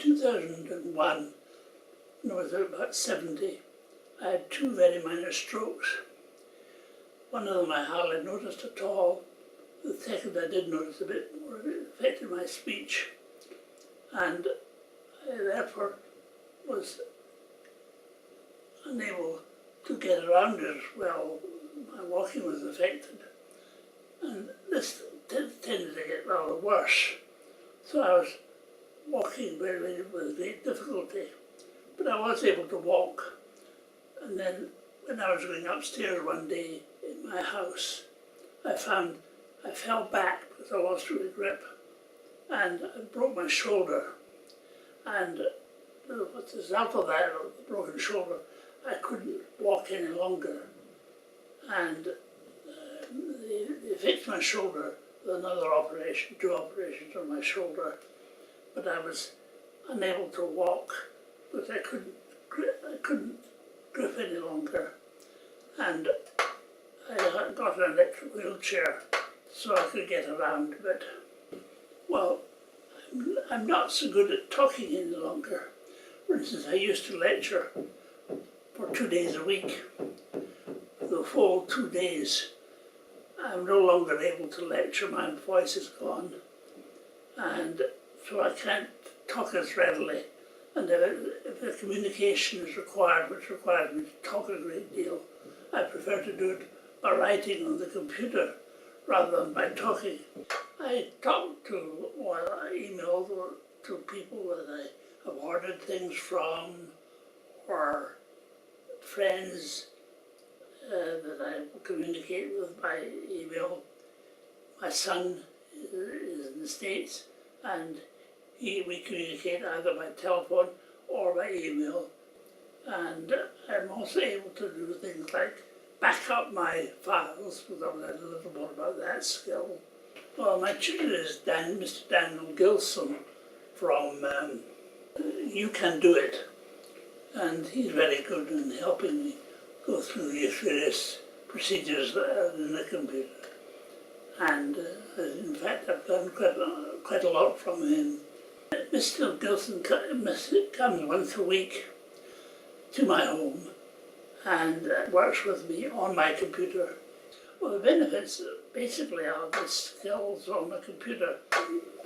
2001, when I was about 70, I had two very minor strokes. One of them I hardly noticed at all. The second I did notice a bit more. It affected my speech, and I therefore was unable to get around it well. My walking was affected, and this tended to get rather worse. So I was walking with great difficulty, but I was able to walk. And then when I was going upstairs one day in my house, I found I fell back because I lost my grip, and I broke my shoulder. And what the result of that, of the broken shoulder, I couldn't walk any longer. And they fixed my shoulder with another operation, 2 operations on my shoulder. But I was unable to walk because I couldn't grip any longer. And I got an electric wheelchair so I could get around a bit. Well, I'm not so good at talking any longer. For instance, I used to lecture for 2 days a week, the full 2 days. I'm no longer able to lecture, my voice is gone, and so I can't talk as readily. And if the communication is required, which requires me to talk a great deal, I prefer to do it by writing on the computer rather than by talking. I talk to, or I email to people that I have ordered things from, or friends that I communicate with by email. My son is in the States, and we communicate either by telephone or by email. And I'm also able to do things like back up my files, because I've learned a little more about that skill. Well, my tutor is Mr. Daniel Gilson from UCanDoIT, and he's very good in helping me go through the various procedures that are in the computer. And in fact, I've learned quite a lot from him. Mr. Gilson comes once a week to my home and works with me on my computer. Well, the benefits basically are the skills on the computer: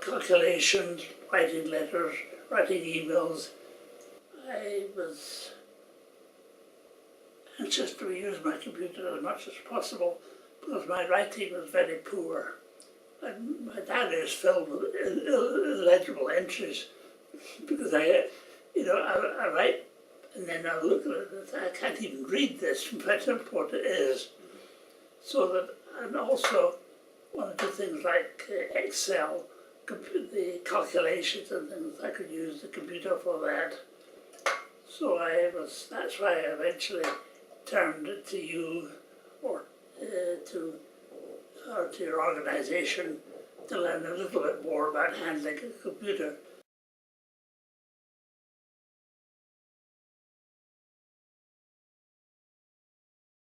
calculations, writing letters, writing emails. I was anxious to use my computer as much as possible because my writing was very poor. And my diary is filled with illegible entries because I write and then I look at it and say, I can't even read this, in fact, what it is. So that, and also one or two things like Excel, the calculations and things, I could use the computer for that. So that's why I eventually turned to you or to your organisation to learn a little bit more about handling a computer.